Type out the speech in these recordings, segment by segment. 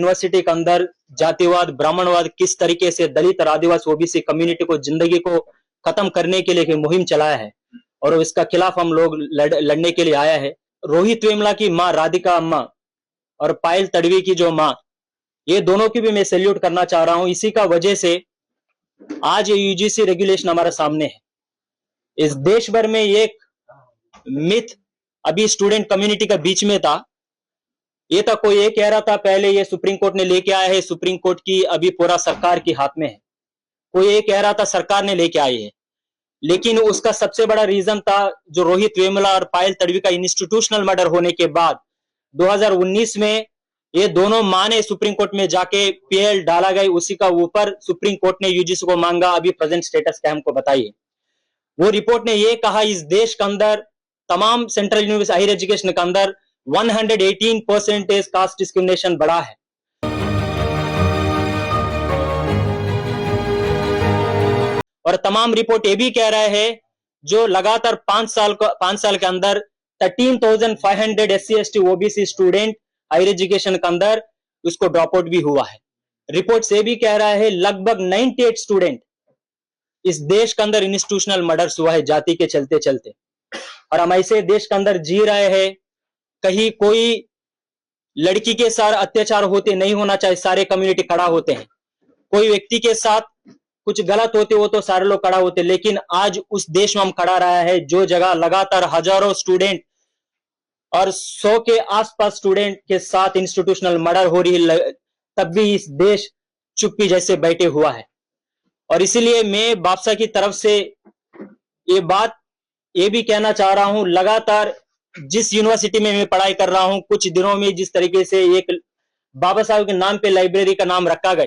University के अंदर जातिवाद, ब्राह्मणवाद किस तरीके से दलित और आदिवासी ओबीसी कम्युनिटी को जिंदगी को खत्म करने के लिए एक मुहिम चलाया है और इसका खिलाफ हम लोग लड़ने के लिए आया है। रोहित वेमुला की माँ राधिका अम्मा और पायल तडवी की जो माँ, ये दोनों की भी मैं सैल्यूट करना चाह रहा हूं। इसी का वजह से आज ये यूजीसी रेगुलेशन हमारे सामने है। इस देश भर में एक मिथ अभी स्टूडेंट कम्युनिटी का बीच में था। ये था, कोई ये कह रहा था पहले ये सुप्रीम कोर्ट ने लेके आया है, सुप्रीम कोर्ट की अभी पूरा सरकार के हाथ में है। कोई ये कह रहा था सरकार ने लेके आई है, लेकिन उसका सबसे बड़ा रीजन था जो रोहित वेमुला और पायल तडवी का इंस्टीट्यूशनल मर्डर होने के बाद 2019 में ये दोनों मां ने सुप्रीम कोर्ट में जाके पीएल डाला गया। उसी का ऊपर सुप्रीम कोर्ट ने यूजीसी को मांगा अभी प्रेजेंट स्टेटस क्या हमको बताइए। वो रिपोर्ट ने ये कहा इस देश के अंदर तमाम सेंट्रल यूनिवर्सिटी हायर एजुकेशन के अंदर 118% कास्ट डिस्क्रिमिनेशन बढ़ा है। और तमाम रिपोर्ट ये भी कह रहे हैं जो लगातार 5 साल के अंदर 13,500 SC ST OBC student higher education के अंदर उसको ड्रॉप आउट भी हुआ है। रिपोर्ट से भी कह रहा है लगभग 98 स्टूडेंट इस देश के अंदर इंस्टीट्यूशनल मर्डर्स हुआ है जाति के चलते चलते। और हम ऐसे देश के अंदर जी रहे हैं, कहीं कोई लड़की के साथ अत्याचार होते नहीं होना चाहिए, सारे कम्युनिटी खड़ा होते हैं। कोई व्यक्ति के साथ कुछ गलत होते हो तो सारे लोग खड़ा होते, लेकिन आज उस देश में हम खड़ा रहा है जो जगह लगातार हजारों स्टूडेंट और 100 के आसपास स्टूडेंट के साथ इंस्टीट्यूशनल मर्डर हो रही है, तब भी इस देश चुप्पी जैसे बैठे हुआ है। और इसीलिए मैं बापसा की तरफ से ये बात ये भी कहना चाह रहा हूं, लगातार जिस यूनिवर्सिटी में मैं पढ़ाई कर रहा हूं, कुछ दिनों में जिस तरीके से एक बाबा साहब के नाम पे लाइब्रेरी का नाम रखा गया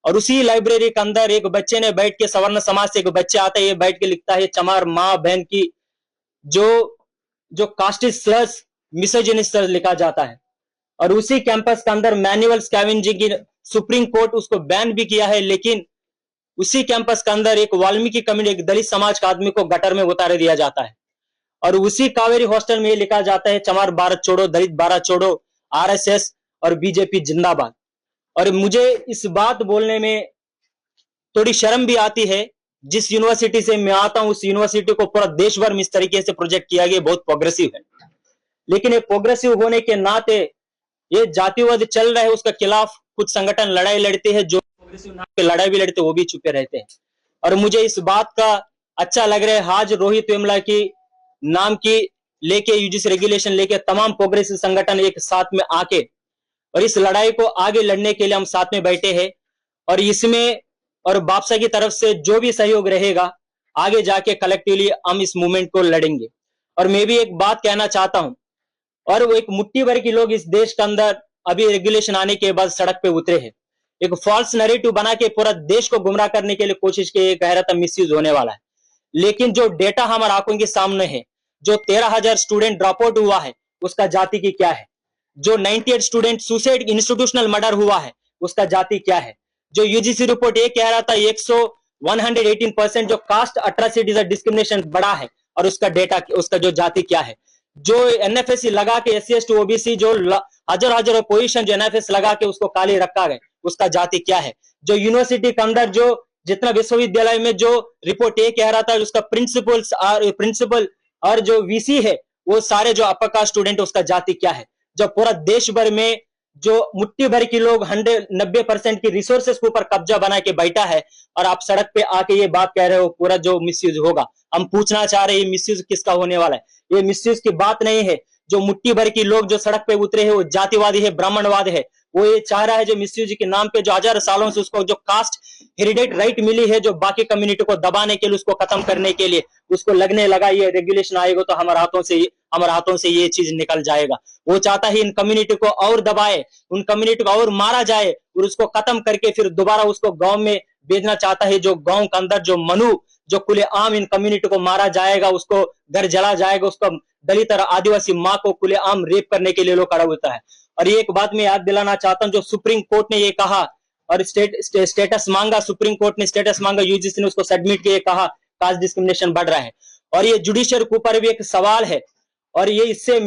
और उसी लाइब्रेरी के अंदर एक बच्चे ने बैठ के, सवर्ण समाज से एक बच्चा आता है, ये बैठ के लिखता है चमार माँ बहन की जो कास्टिस्ट स्लर्स, मिसोजिनिस्ट स्लर्स लिखा जाता है। और उसी कैंपस के अंदर मैनुअल स्कैवेंजिंग की सुप्रीम कोर्ट उसको बैन भी किया है, लेकिन उसी कैंपस के अंदर एक वाल्मीकि कम्युनिटी, एक दलित समाज का आदमी को गटर में उतार दिया जाता है। और उसी कावेरी हॉस्टल में ये लिखा जाता है चमार भारत छोड़ो, दलित भारत छोड़ो, आरएसएस और बीजेपी जिंदाबाद। और मुझे इस बात बोलने में थोड़ी शर्म भी आती है, जिस यूनिवर्सिटी से मैं आता हूं उस यूनिवर्सिटी को पूरा देश भर में इस तरीके से प्रोजेक्ट किया गया, बहुत प्रोग्रेसिव है। लेकिन ये प्रोग्रेसिव होने के नाते ये जातिवाद चल रहा है, उसका खिलाफ कुछ संगठन लड़ाई लड़ते हैं, जो प्रोग्रेसिव नाम पे लड़ाई भी लड़ते वो भी चुपे रहते हैं। और मुझे इस बात का अच्छा लग रहा है आज रोहित वेमुला की नाम की लेके यूजीसी रेगुलेशन लेके तमाम प्रोग्रेसिव संगठन एक साथ में आके और इस लड़ाई को आगे लड़ने के लिए हम साथ में बैठे हैं। और इसमें और बापसा की तरफ से जो भी सहयोग रहेगा आगे जाके कलेक्टिवली हम इस मूवमेंट को लड़ेंगे। और मैं भी एक बात कहना चाहता हूं, और वो एक मुट्ठी भर के लोग इस देश के अंदर अभी रेगुलेशन आने के बाद सड़क पे उतरे हैं, एक फॉल्स नैरेटिव बना के पूरा देश को गुमराह करने के लिए कोशिश की, कह रहा था मिसयूज होने वाला है। लेकिन जो डेटा हमारे आंखों के सामने है, जो 13,000 स्टूडेंट ड्रॉप आउट हुआ है उसका जाति की क्या है, जो 98 स्टूडेंट सुसाइड इंस्टीट्यूशनल मर्डर हुआ है उसका जाति क्या है, जो यूजीसी रिपोर्ट ये कह रहा था 118% जो कास्ट अट्रॉसिटीज डिस्क्रिमिनेशन बढ़ा है और उसका डेटा, उसका जो जाति क्या है, जो एनएफएस लगा के SC ST OBC जो हजारों पोजीशन जो एनएफएस लगा के उसको खाली रखा गया उसका जाति क्या है, जो यूनिवर्सिटी के अंदर जो जितना विश्वविद्यालय में जो रिपोर्ट ये कह रहा था उसका प्रिंसिपल और जो वीसी है वो सारे जो अपर कास्ट स्टूडेंट उसका जाति क्या है, जो पूरा देश भर में जो मुट्ठी भर की लोग 90% की रिसोर्सेस के ऊपर कब्जा बना के बैठा है और आप सड़क पे आके ये बात कह रहे हो पूरा जो मिसयूज होगा। हम पूछना चाह रहे हैं ये मिसयूज किसका होने वाला है? ये मिसयूज की बात नहीं है। जो मुट्ठी भर की लोग जो सड़क पे उतरे हैं वो जातिवादी है, ब्राह्मणवाद है। वो ये चाह रहा है जो मिसयूज के नाम पे जो हजारों सालों से उसको जो कास्ट हेरिडेट राइट मिली है, जो बाकी कम्युनिटी को दबाने के लिए, उसको खत्म करने के लिए उसको लगने लगा ये रेगुलेशन आएगा तो हमारे हाथों से ये चीज निकल जाएगा। वो चाहता है इन कम्युनिटी को और दबाए, उन कम्युनिटी को और मारा जाए और उसको खत्म करके फिर दोबारा उसको गांव में भेजना चाहता है। जो गांव के अंदर जो मनु जो खुलेआम इन कम्युनिटी को मारा जाएगा, उसको घर जला जाएगा, उसको दलित और आदिवासी माँ को खुलेआम रेप करने के लिए लोग खड़ा होता है। और ये एक बात मैं याद दिलाना चाहता हूं, जो सुप्रीम कोर्ट ने ये कहा और स्टेटस मांगा, सुप्रीम कोर्ट ने स्टेटस मांगा, यूजीसी ने उसको सबमिट किए, कहा कास्ट डिस्क्रिमिनेशन बढ़ रहा है। और ये जुडिशियल के ऊपर भी एक सवाल है और ये इससे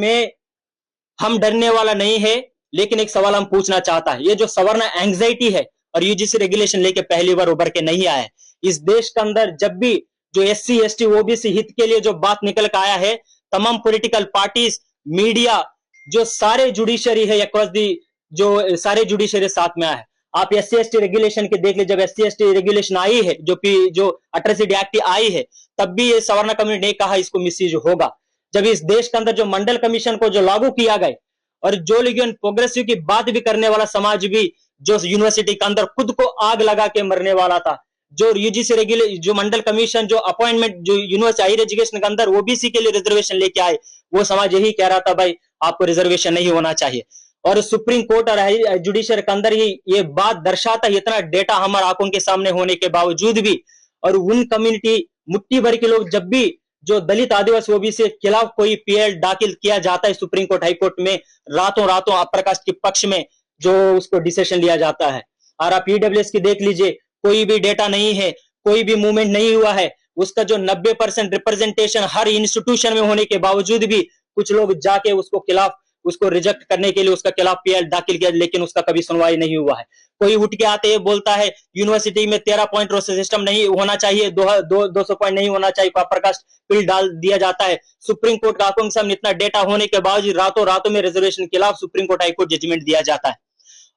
हम डरने वाला नहीं है। लेकिन एक सवाल हम पूछना चाहता है, ये जो सवर्ण एंग्जाइटी है और यूजीसी रेगुलेशन लेके पहली बार उभर के नहीं आया है। इस देश के अंदर जब भी जो एससी एसटी ओबीसी हित के लिए जो बात निकल कर आया है, तमाम पॉलिटिकल पार्टीज, मीडिया, जो सारे जुडिशरी है अक्रॉस दी, जो सारे जुडिशरी साथ में आया है। आप एससी एसटी रेगुलेशन के देख लीजिए, जब एससी एसटी रेगुलेशन आई है, जो अट्रॉसिटी एक्ट आई है, तब भी ये सवर्ण कम्युनिटी ने कहा इसको मिसयूज होगा। जब इस देश के अंदर जो मंडल कमीशन को जो लागू किया गया और जो लेकिन प्रोग्रेसिव की बात भी करने वाला समाज भी जो यूनिवर्सिटी के अंदर खुद को आग लगा के मरने वाला था, जो यूजीसी रेगुलेशन, जो मंडल कमीशन, जो अपॉइंटमेंट, जो यूनिवर्सिटी हायर एजुकेशन के अंदर ओबीसी के लिए रिजर्वेशन लेके आए, वो समाज यही कह रहा था भाई आपको रिजर्वेशन नहीं होना चाहिए। और सुप्रीम कोर्ट और जुडिशरी के अंदर ही ये बात दर्शाता, इतना डेटा हमारे आंखों के सामने होने के बावजूद भी, और उन कम्युनिटी मुट्ठी भर के लोग जब भी जो दलित आदिवासी ओबीसी के खिलाफ कोई पीएल दाखिल किया जाता है सुप्रीम कोर्ट हाई कोर्ट में, रातों रातों अपर कास्ट के पक्ष में जो उसको डिसीजन लिया जाता है। और आप ईडब्ल्यूएस की देख लीजिए, कोई भी डेटा नहीं है, कोई भी मूवमेंट नहीं हुआ है, उसका जो 90% रिप्रेजेंटेशन हर इंस्टीट्यूशन में होने के बावजूद भी कुछ लोग जाके उसको खिलाफ, उसको रिजेक्ट करने के लिए उसका खिलाफ पीएल दाखिल किया, लेकिन उसका कभी सुनवाई नहीं हुआ है। कोई उठ के आते हैं बोलता है यूनिवर्सिटी में 13 पॉइंट रोस्टर सिस्टम नहीं होना चाहिए, 200 पॉइंट नहीं होना चाहिए, अपर कास्ट बिल डाल दिया जाता है। सुप्रीम कोर्ट का आंखों के सामने इतना डेटा होने के बावजूद रातों रातों में रिजर्वेशन के खिलाफ supreme court high court judgement दिया जाता है।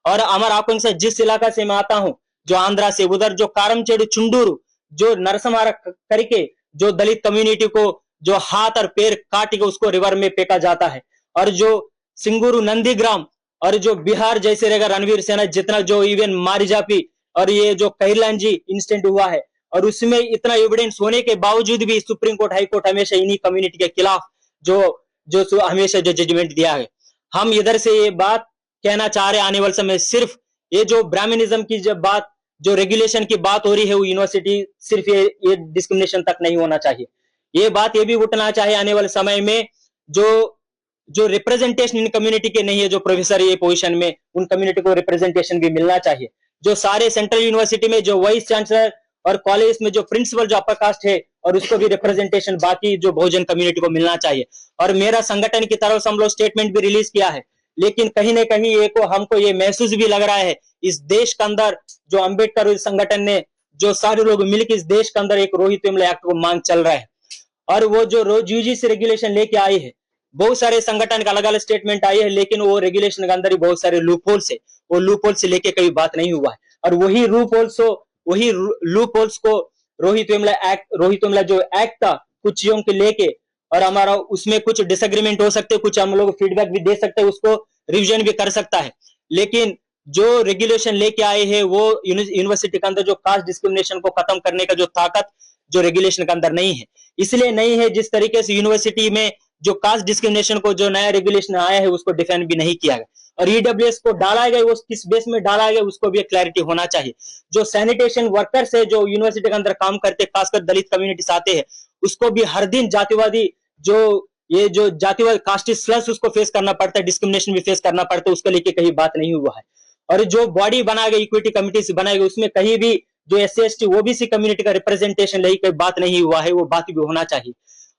और हमारे आंखों से जिस इलाका से मैं आता हूं, जो आंध्रा से, उधर जो कारमचेडु चुंडूरू, जो नरसंहार करके जो दलित कम्युनिटी को जो हाथ और पैर काट के उसको रिवर में फेंका जाता है, और जो सिंगुरु नंदीग्राम, और जो बिहार जैसे रहेगा रणवीर सेना, जितना जो इवन मारिजापी और ये जो कैलांजी इंसिडेंट हुआ है, और उसमें इतना एविडेंस होने के बावजूद भी सुप्रीम कोर्ट हाई कोर्ट हमेशा इन्हीं कम्युनिटी के खिलाफ जो जो हमेशा जो जजमेंट दिया है। हम इधर से ये बात कहना चाह रहे हैं, आने वाले समय सिर्फ ये जो ब्राह्मणिज्म की जब बात, जो रेगुलेशन की बात हो रही है, वो यूनिवर्सिटी सिर्फ ये डिस्क्रिमिनेशन तक नहीं होना चाहिए। ये बात ये भी उठना चाहिए आने वाले समय में, जो जो रिप्रेजेंटेशन इन कम्युनिटी के नहीं है, जो प्रोफेसर ये पोजीशन में, उन कम्युनिटी को रिप्रेजेंटेशन भी मिलना चाहिए। जो सारे सेंट्रल यूनिवर्सिटी में जो वाइस चांसलर और कॉलेज में जो प्रिंसिपल जो अपर कास्ट है, और उसको भी रिप्रेजेंटेशन बाकी जो बहुजन कम्युनिटी को मिलना चाहिए। और मेरा संगठन की तरफ से हम लोग स्टेटमेंट भी रिलीज किया है, लेकिन कहीं ना कहीं ये को हमको ये महसूस भी लग रहा है, इस देश के अंदर जो अंबेडकर संगठन ने, जो सारे लोग मिलकर इस देश के अंदर एक रोहित वेमुला एक्ट को मांग चल रहा है, और वो जो रोज यूजीसी रेगुलेशन लेके आई है, बहुत सारे संगठन का अलग अलग स्टेटमेंट आई है, लेकिन वो रेगुलेशन के अंदर ही बहुत सारे लूप होल्स है, वो लूप होल्स से लेके कहीं बात नहीं हुआ है। और वही लूप होल्स को रोहित वेमुला जो एक्ट था कुछ चीजों के लेके, और हमारा उसमें कुछ डिसएग्रीमेंट हो सकते, कुछ हम लोग फीडबैक भी दे सकते हैं, उसको रिवीजन भी कर सकता है, लेकिन जो रेगुलेशन लेके आए हैं वो यूनिवर्सिटी के अंदर जो कास्ट डिस्क्रिमिनेशन को खत्म करने का जो ताकत जो रेगुलेशन के अंदर नहीं है। इसलिए नहीं है जिस तरीके से यूनिवर्सिटी में जो कास्ट डिस्क्रिमिनेशन को जो नया रेगुलेशन आया है उसको डिफेंड भी नहीं किया गया, और ईडब्ल्यूएस को डाला गया, वो किस बेस में डाला गया उसको भी क्लैरिटी होना चाहिए। जो सैनिटेशन वर्कर्स है जो यूनिवर्सिटी के अंदर काम करते, खासकर दलित कम्युनिटी से आते हैं, उसको भी हर दिन जातिवादी जो जातिवाद कास्टिस्ट स्लस उसको फेस करना पड़ता है, डिस्क्रिमिनेशन भी फेस करना पड़ता है, उसको लेके कहीं बात नहीं हुआ है। और जो बॉडी बनाया गया, इक्विटी कमिटी से बनाया गया, उसमें कहीं भी जो एससी एसटी ओबीसी कम्युनिटी का रिप्रेजेंटेशन लेके कोई बात नहीं हुआ है, वो बात भी होना चाहिए।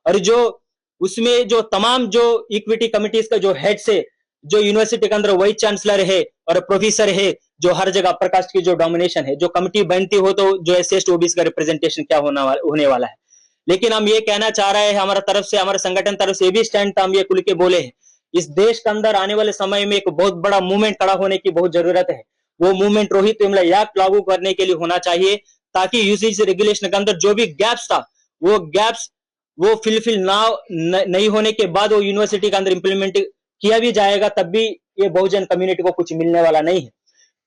और जो उसमें जो तमाम जो इक्विटी कमिटीज का जो हेड से, जो यूनिवर्सिटी के अंदर वाइस चांसलर है और प्रोफेसर है, जो हर जगह अपर कास्ट की जो डोमिनेशन है, जो कमिटी बनती हो तो जो एससी एसटी ओबीसी का रिप्रेजेंटेशन क्या होने वाला है। लेकिन हम ये कहना चाह रहे हैं, हमारा तरफ से, हमारे संगठन तरफ से ये भी स्टैंड था, हम ये खुल के बोले हैं, इस देश के अंदर आने वाले समय में एक बहुत बड़ा मूवमेंट खड़ा होने की बहुत जरूरत है। वो मूवमेंट रोहित वेमुला एक्ट लागू करने के लिए होना चाहिए, ताकि यूजीसी रेगुलेशन के अंदर जो भी गैप्स था, वो गैप्स वो फिल नहीं होने के बाद वो यूनिवर्सिटी के अंदर इंप्लीमेंट किया भी जाएगा, तब भी ये बहुजन कम्युनिटी को कुछ मिलने वाला नहीं है।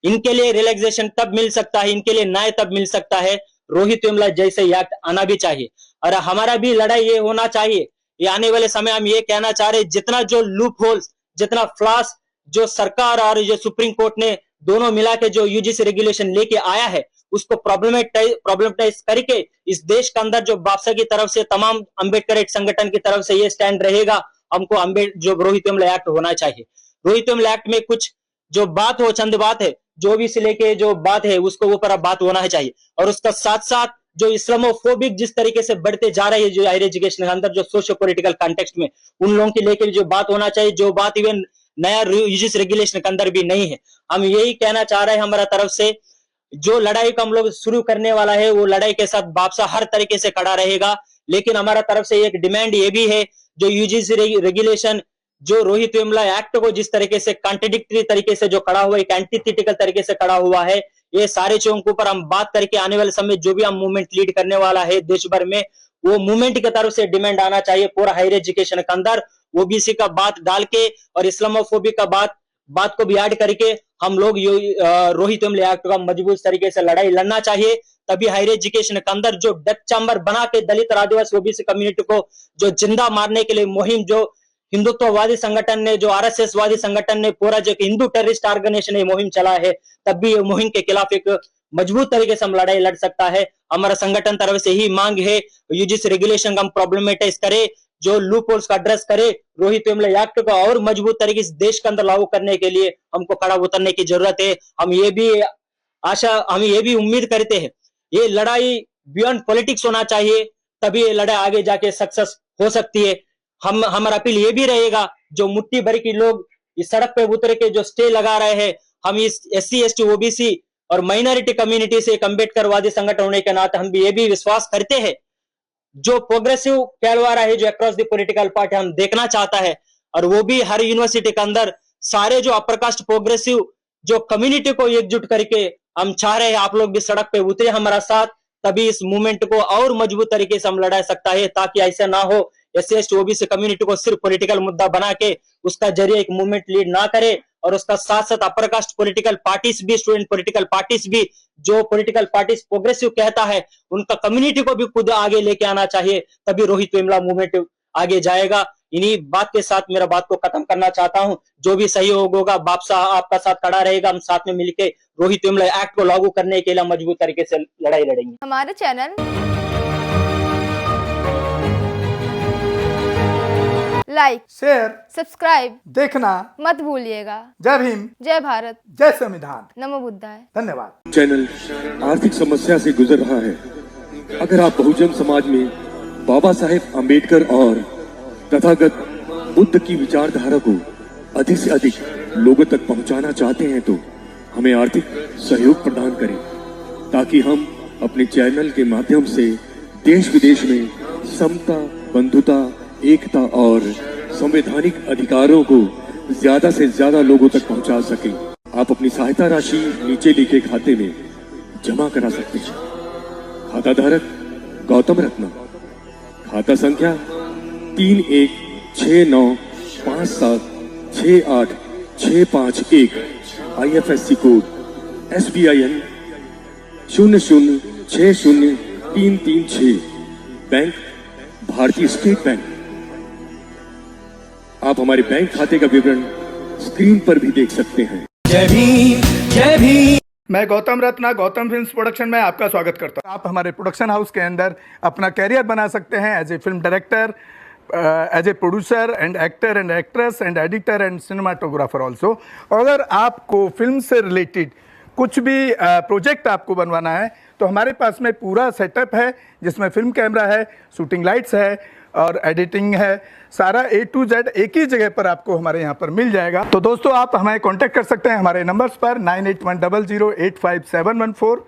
इनके लिए रिलैक्सेशन तब मिल सकता है, इनके लिए न्याय तब मिल सकता है, रोहित वेमुला जैसे एक्ट आना भी चाहिए। और हमारा भी लड़ाई ये होना चाहिए, ये आने वाले समय हम ये कहना चाह रहे, जितना जो लूप होल्स, जितना फ्लॉस जो सरकार और जो सुप्रीम कोर्ट ने दोनों मिला के जो यूजीसी रेगुलेशन लेके आया है, उसको प्रॉब्लमेटाइज करके इस देश के अंदर जो बापसा की तरफ से, तमाम अंबेडकर संगठन की तरफ से ये स्टैंड रहेगा, हमको जो रोहित वेमुला एक्ट होना चाहिए। रोहित वेमुला एक्ट में कुछ जो बात हो, चंद बात है, जो भी से लेके जो बात है उसको ऊपर बात होना चाहिए। और उसका साथ साथ जो इस्लामोफोबिक जिस तरीके से बढ़ते जा रहे हैं जो हायर एजुकेशन के अंदर, जो सोशियो पॉलिटिकल कॉन्टेक्स्ट में, उन लोगों के लेके जो बात होना चाहिए, जो बात इवन नया यूजीसी रेगुलेशन के अंदर भी नहीं है। हम यही कहना चाह रहे हैं हमारा तरफ से, जो लड़ाई को हम लोग शुरू करने वाला है वो लड़ाई के साथ बादशाह हर तरीके से खड़ा रहेगा। लेकिन हमारा तरफ से एक डिमांड ये भी है, जो यूजीसी रेगुलेशन, जो रोहित वेमुला एक्ट को जिस तरीके से कॉन्ट्रडिक्टरी तरीके से जो खड़ा हुआ है, एक एंटीथेटिकल तरीके से खड़ा हुआ है, ये सारे चीजों के ऊपर हम बात करके आने वाले समय जो भी हम मूवमेंट लीड करने वाला है देश भर में, वो मूवमेंट की तरफ से डिमांड आना चाहिए पूरा हायर एजुकेशन के अंदर, ओबीसी का बात डाल के और इस्लामोफोबिक का बात को भी ऐड करके हम लोग रोहित वेमुला एक्ट का मजबूत तरीके से लड़ाई लड़ना चाहिए। तभी हायर एजुकेशन के अंदर जो डेथ चैम्बर बना के दलित और आदिवासी ओबीसी कम्युनिटी को जो जिंदा मारने के लिए मुहिम, जो हिंदुत्ववादी संगठन ने, जो आरएसएस वादी संगठन ने, पूरा जो हिंदू टेररिस्ट ऑर्गेनाइजेशन मुहिम चला है, तब भी मुहिम के खिलाफ एक मजबूत तरीके से हम लड़ाई लड़ सकता है। हमारा संगठन तरफ से ही मांग है, यूजीसी रेगुलेशन का हम प्रॉब्लमेटाइज करे, जो लूप होल्स का एड्रेस करे, रोहित वेमुला एक्ट को और मजबूत तरीके से देश के अंदर लागू करने के लिए हमको खड़ा उतरने की जरूरत है। हम ये भी उम्मीद करते हैं, ये लड़ाई बियॉन्ड पॉलिटिक्स होना चाहिए, तभी ये लड़ाई आगे जाके सक्सेस हो सकती है। हमारा अपील ये भी रहेगा, जो मुट्ठी भर की लोग इस सड़क पे उतर के जो स्टे लगा रहे हैं, हम इस एससी एसटी ओबीसी और माइनॉरिटी कम्युनिटी से एक अम्बेडकरवादी संगठन होने के नाते हम भी ये भी विश्वास करते हैं, जो प्रोग्रेसिव कहलवारा है जो अक्रॉस द पॉलिटिकल पार्टी हम देखना चाहता है, और वो भी हर यूनिवर्सिटी के अंदर सारे जो अपर कास्ट प्रोग्रेसिव जो कम्युनिटी को एकजुट करके हम चाह रहे हैं आप लोग भी सड़क पे उतरे हमारा साथ, तभी इस मूवमेंट को और मजबूत तरीके से हम लड़ा सकता है, ताकि ऐसा ना हो एससी एसटी ओबीसी कम्युनिटी को सिर्फ पॉलिटिकल मुद्दा बना के उसका जरिए एक मूवमेंट लीड ना करे, और उसका साथ साथ अपर कास्ट पॉलिटिकल पार्टीज भी, स्टूडेंट पॉलिटिकल पार्टीज भी, जो पॉलिटिकल पार्टीज प्रोग्रेसिव कहता है, उनका कम्युनिटी को भी खुद आगे लेके आना चाहिए, तभी रोहित वेमुला मूवमेंट आगे जाएगा। इन्हीं बात के साथ मेरा बात को खत्म करना चाहता हूं। जो भी सहयोग होगा, बादशाह आपका साथ खड़ा रहेगा, हम साथ में मिलकर रोहित वेमुला एक्ट को लागू करने के लिए मजबूत तरीके से लड़ाई लड़ेंगे। हमारे चैनल लाइक, शेयर, सब्सक्राइब देखना मत भूलिएगा। जय भीम, जय भारत, जय संविधान, नमो बुद्धाय। धन्यवाद। चैनल आर्थिक समस्या से गुजर रहा है। अगर आप बहुजन समाज में बाबा साहेब आम्बेडकर और तथागत बुद्ध की विचारधारा को अधिक से अधिक लोगों तक पहुंचाना चाहते हैं, तो हमें आर्थिक सहयोग प्रदान करें, ताकि हम अपने चैनल के माध्यम से देश विदेश में समता, बंधुता, एकता और संवैधानिक अधिकारों को ज्यादा से ज्यादा लोगों तक पहुंचा सकें। आप अपनी सहायता राशि नीचे लिखे खाते में जमा करा सकते हैं। खाता धारक गौतम रत्ना, खाता संख्या 3169576865 IFSC कोड SBIN 0060336, बैंक भारतीय स्टेट बैंक। आप हमारे बैंक खाते का विवरण स्क्रीन पर भी देख सकते हैं। जय भीम, जय भीम। मैं गौतम रत्ना, गौतम फिल्म्स प्रोडक्शन में आपका स्वागत करता हूं। आप हमारे प्रोडक्शन हाउस के अंदर अपना कैरियर बना सकते हैं as a film director, as a producer and actor and actress and editor and cinematographer also. अगर आपको फिल्म से रिलेटेड कुछ भी प्रोजेक्ट आपको बनवाना है, तो हमारे पास में पूरा सेटअप है, जिसमें फिल्म कैमरा है, शूटिंग लाइट्स है और एडिटिंग है। सारा A to Z एक ही जगह पर आपको हमारे यहाँ पर मिल जाएगा। तो दोस्तों, आप हमें कांटेक्ट कर सकते हैं हमारे नंबर्स पर 9810085714।